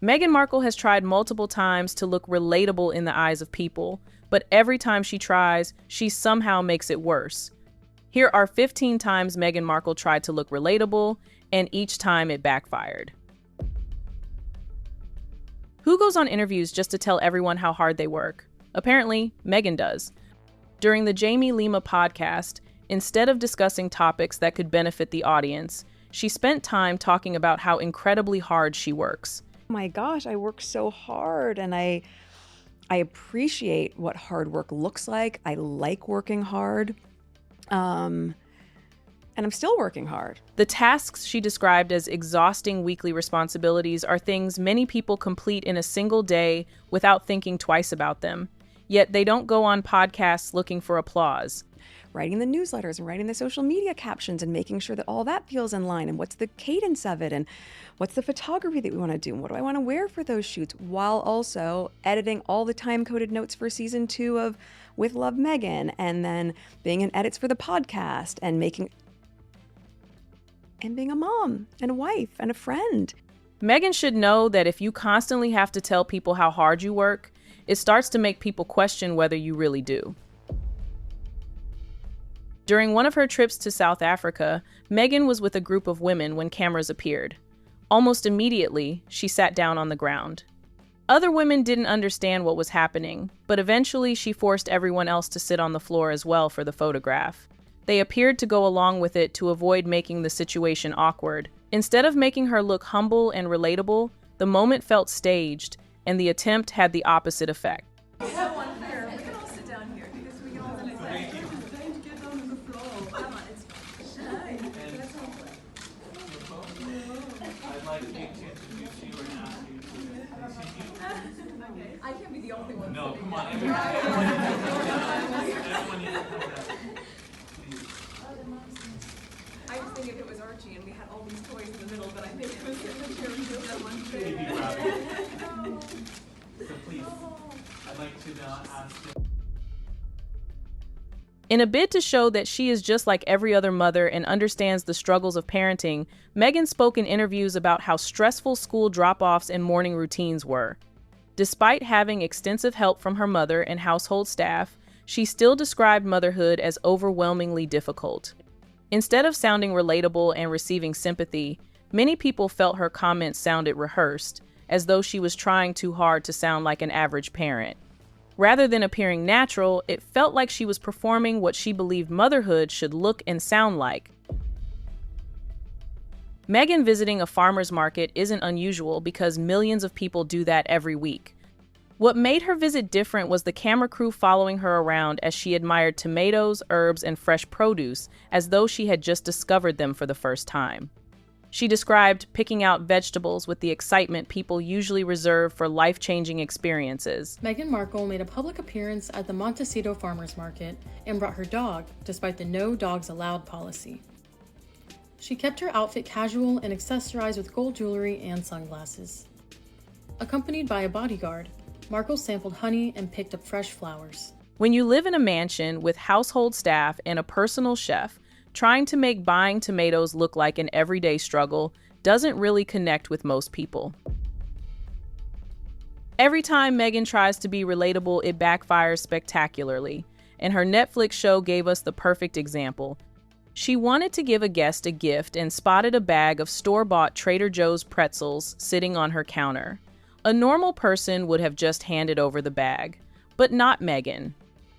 Meghan Markle has tried multiple times to look relatable in the eyes of people, but every time she tries, she somehow makes it worse. Here are 15 times Meghan Markle tried to look relatable, and each time it backfired. Who goes on interviews just to tell everyone how hard they work? Apparently, Meghan does. During the Jamie Lima podcast, instead of discussing topics that could benefit the audience, she spent time talking about how incredibly hard she works. Oh my gosh, I work so hard, and I appreciate what hard work looks like. I like working hard. And I'm still working hard. The tasks she described as exhausting weekly responsibilities are things many people complete in a single day without thinking twice about them. Yet they don't go on podcasts looking for applause. Writing the newsletters and writing the social media captions and making sure that all that feels in line, and what's the cadence of it, and what's the photography that we want to do, and what do I want to wear for those shoots, while also editing all the time-coded notes for season 2 of With Love Meghan, and then being in edits for the podcast, and being a mom and a wife and a friend. Meghan should know that if you constantly have to tell people how hard you work, it starts to make people question whether you really do. During one of her trips to South Africa, Meghan was with a group of women when cameras appeared. Almost immediately, she sat down on the ground. Other women didn't understand what was happening, but eventually she forced everyone else to sit on the floor as well for the photograph. They appeared to go along with it to avoid making the situation awkward. Instead of making her look humble and relatable, the moment felt staged, and the attempt had the opposite effect. We have one here. We can all sit down here because we can all sit down. Thank you. Trying to get down on the floor. Come on, it's fine. Let's all play. I'd like to introduce you and ask you to continue. Okay. I can't be the only one. No, come on, everyone needs to come back. Please. I was thinking it was Archie and we had all these toys in the middle, but I think it was in the chair and just that one thing. Maybe grab it. So please, I'd like to now ask you. In a bid to show that she is just like every other mother and understands the struggles of parenting, Meghan spoke in interviews about how stressful school drop-offs and morning routines were. Despite having extensive help from her mother and household staff, she still described motherhood as overwhelmingly difficult. Instead of sounding relatable and receiving sympathy, many people felt her comments sounded rehearsed, as though she was trying too hard to sound like an average parent. Rather than appearing natural, it felt like she was performing what she believed motherhood should look and sound like. Meghan visiting a farmer's market isn't unusual because millions of people do that every week. What made her visit different was the camera crew following her around as she admired tomatoes, herbs, and fresh produce as though she had just discovered them for the first time. She described picking out vegetables with the excitement people usually reserve for life-changing experiences. Meghan Markle made a public appearance at the Montecito Farmers Market and brought her dog, despite the no dogs allowed policy. She kept her outfit casual and accessorized with gold jewelry and sunglasses. Accompanied by a bodyguard, Markle sampled honey and picked up fresh flowers. When you live in a mansion with household staff and a personal chef, trying to make buying tomatoes look like an everyday struggle doesn't really connect with most people. Every time Meghan tries to be relatable, it backfires spectacularly, and her Netflix show gave us the perfect example. She wanted to give a guest a gift and spotted a bag of store-bought Trader Joe's pretzels sitting on her counter. A normal person would have just handed over the bag, but not Meghan.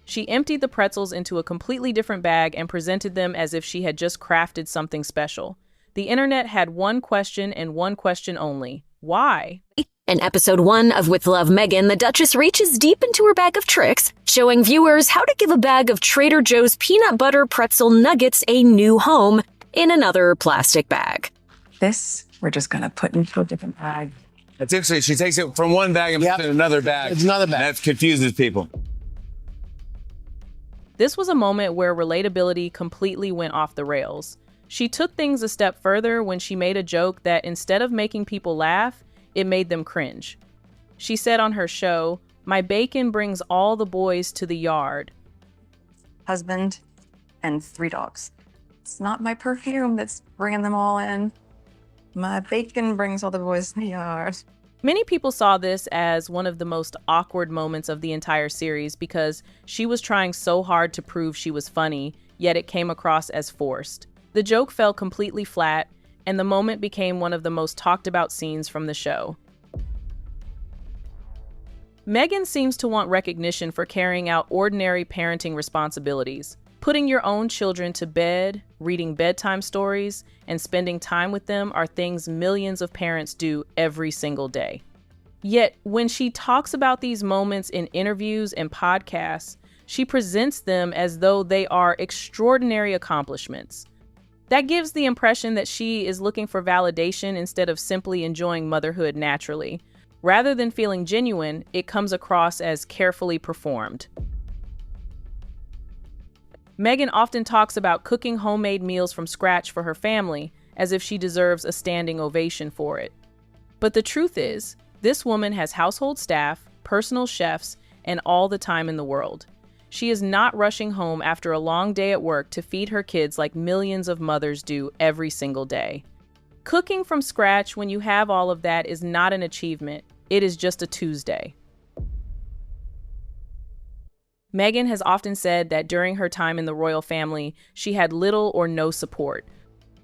She emptied the pretzels into a completely different bag and presented them as if she had just crafted something special. The internet had one question and one question only. Why? In episode 1 of With Love Meghan, the Duchess reaches deep into her bag of tricks, showing viewers how to give a bag of Trader Joe's peanut butter pretzel nuggets a new home in another plastic bag. This, we're just going to put into a different bag. That's interesting. She takes it from one bag and puts it in another bag. It's another bag. That confuses people. This was a moment where relatability completely went off the rails. She took things a step further when she made a joke that instead of making people laugh, it made them cringe. She said on her show, "My bacon brings all the boys to the yard." Husband and 3 dogs. It's not my perfume that's bringing them all in. My bacon brings all the boys to the yard. Many people saw this as one of the most awkward moments of the entire series because she was trying so hard to prove she was funny, yet it came across as forced. The joke fell completely flat, and the moment became one of the most talked about scenes from the show. Meghan seems to want recognition for carrying out ordinary parenting responsibilities. Putting your own children to bed, reading bedtime stories, and spending time with them are things millions of parents do every single day. Yet, when she talks about these moments in interviews and podcasts, she presents them as though they are extraordinary accomplishments. That gives the impression that she is looking for validation instead of simply enjoying motherhood naturally. Rather than feeling genuine, it comes across as carefully performed. Meghan often talks about cooking homemade meals from scratch for her family, as if she deserves a standing ovation for it. But the truth is, this woman has household staff, personal chefs, and all the time in the world. She is not rushing home after a long day at work to feed her kids like millions of mothers do every single day. Cooking from scratch when you have all of that is not an achievement. It is just a Tuesday. Meghan has often said that during her time in the royal family, she had little or no support.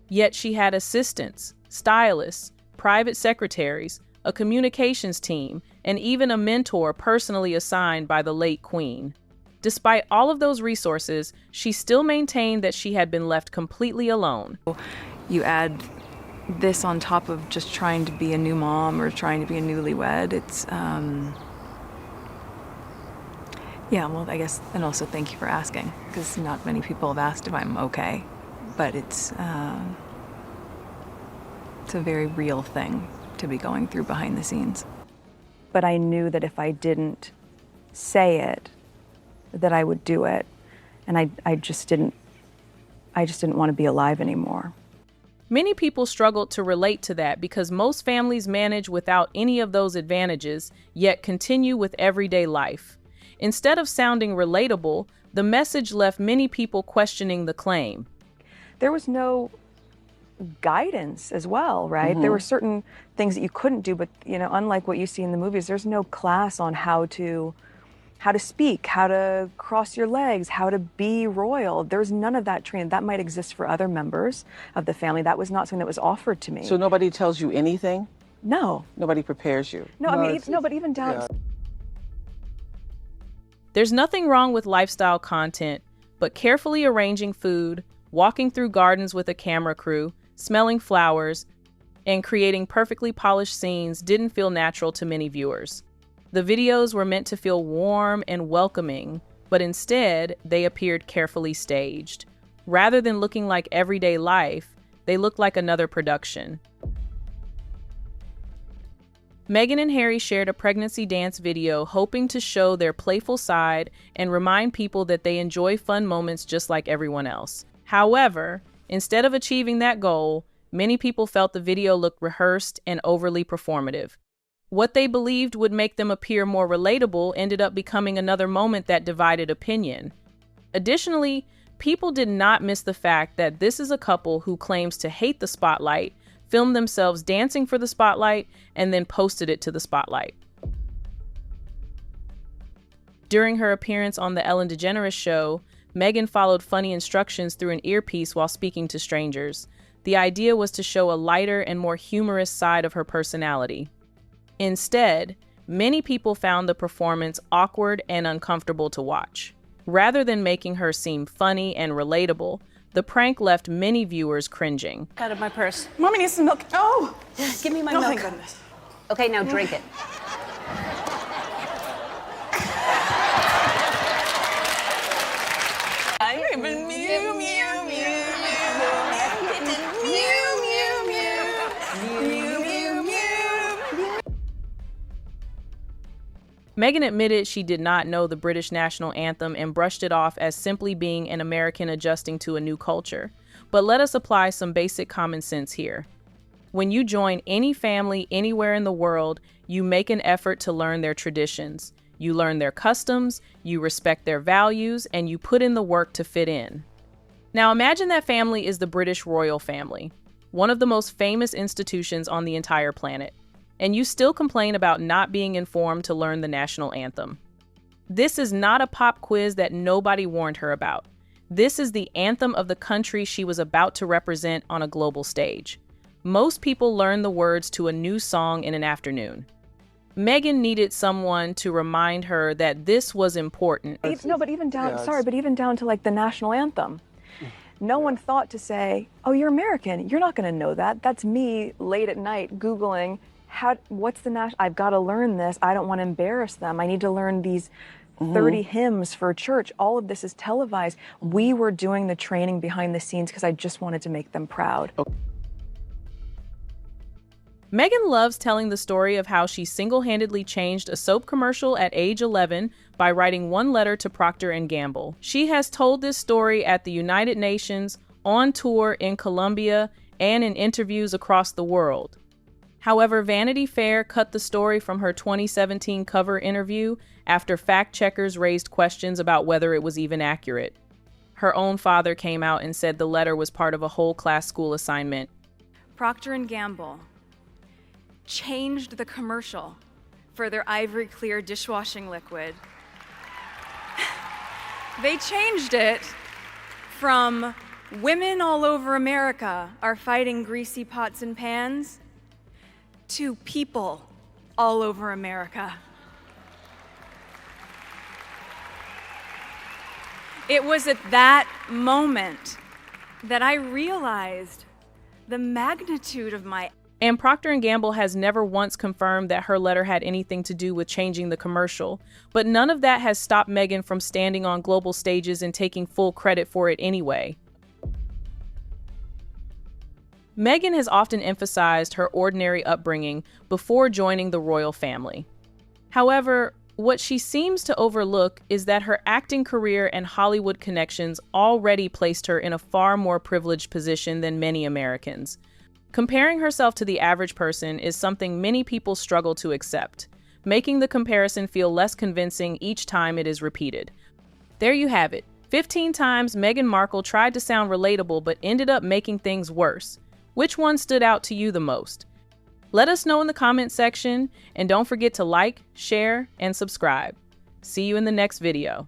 Yet she had assistants, stylists, private secretaries, a communications team, and even a mentor personally assigned by the late Queen. Despite all of those resources, she still maintained that she had been left completely alone. You add this on top of just trying to be a new mom or trying to be a newlywed. It's, yeah, well, I guess, and also thank you for asking, because not many people have asked if I'm okay, but it's a very real thing to be going through behind the scenes. But I knew that if I didn't say it, that I would do it, and I just didn't want to be alive anymore. Many people struggled to relate to that because most families manage without any of those advantages, yet continue with everyday life. Instead of sounding relatable, the message left many people questioning the claim. There was no guidance as well, right? Mm-hmm. There were certain things that you couldn't do, but unlike what you see in the movies, there's no class on how to speak, how to cross your legs, how to be royal. There's none of that training. That might exist for other members of the family. That was not something that was offered to me. So nobody tells you anything? No. Nobody prepares you? No, but even down. Yeah. There's nothing wrong with lifestyle content, but carefully arranging food, walking through gardens with a camera crew, smelling flowers, and creating perfectly polished scenes didn't feel natural to many viewers. The videos were meant to feel warm and welcoming, but instead, they appeared carefully staged. Rather than looking like everyday life, they looked like another production. Meghan and Harry shared a pregnancy dance video hoping to show their playful side and remind people that they enjoy fun moments just like everyone else. However, instead of achieving that goal, many people felt the video looked rehearsed and overly performative. What they believed would make them appear more relatable ended up becoming another moment that divided opinion. Additionally, people did not miss the fact that this is a couple who claims to hate the spotlight, filmed themselves dancing for the spotlight, and then posted it to the spotlight. During her appearance on the Ellen DeGeneres show, Meghan followed funny instructions through an earpiece while speaking to strangers. The idea was to show a lighter and more humorous side of her personality. Instead, many people found the performance awkward and uncomfortable to watch. Rather than making her seem funny and relatable, the prank left many viewers cringing. Out of my purse. Mommy needs some milk. Oh! Give me my Oh, milk. thank goodness. Okay, now drink it. I'm mew, mew, mew, mew, mew, mew, mew. Meghan admitted she did not know the British national anthem and brushed it off as simply being an American adjusting to a new culture. But let us apply some basic common sense here. When you join any family anywhere in the world, you make an effort to learn their traditions. You learn their customs, you respect their values, and you put in the work to fit in. Now imagine that family is the British royal family, one of the most famous institutions on the entire planet. and you still complain about not being informed to learn the national anthem. This is not a pop quiz that nobody warned her about. This is the anthem of the country she was about to represent on a global stage. Most people learn the words to a new song in an afternoon. Meghan needed someone to remind her that this was important. But even down to like the national anthem. No one thought to say, oh, you're American. You're not going to know that. That's me late at night Googling, what's the national, I've got to learn this. I don't want to embarrass them. I need to learn these 30 hymns for church. All of this is televised. We were doing the training behind the scenes because I just wanted to make them proud. Meghan loves telling the story of how she single-handedly changed a soap commercial at age 11 by writing one letter to Procter & Gamble. She has told this story at the United Nations, on tour in Colombia, and in interviews across the world. However, Vanity Fair cut the story from her 2017 cover interview after fact-checkers raised questions about whether it was even accurate. Her own father came out and said the letter was part of a whole class school assignment. Procter & Gamble changed the commercial for their Ivory Clear dishwashing liquid. They changed it from women all over America are fighting greasy pots and pans to people all over America. It was at that moment that I realized the magnitude of my. And Procter & Gamble has never once confirmed that her letter had anything to do with changing the commercial. But none of that has stopped Meghan from standing on global stages and taking full credit for it anyway. Meghan has often emphasized her ordinary upbringing before joining the royal family. However, what she seems to overlook is that her acting career and Hollywood connections already placed her in a far more privileged position than many Americans. Comparing herself to the average person is something many people struggle to accept, making the comparison feel less convincing each time it is repeated. There you have it. 15 times Meghan Markle tried to sound relatable but ended up making things worse. Which one stood out to you the most? Let us know in the comment section, and don't forget to like, share, and subscribe. See you in the next video.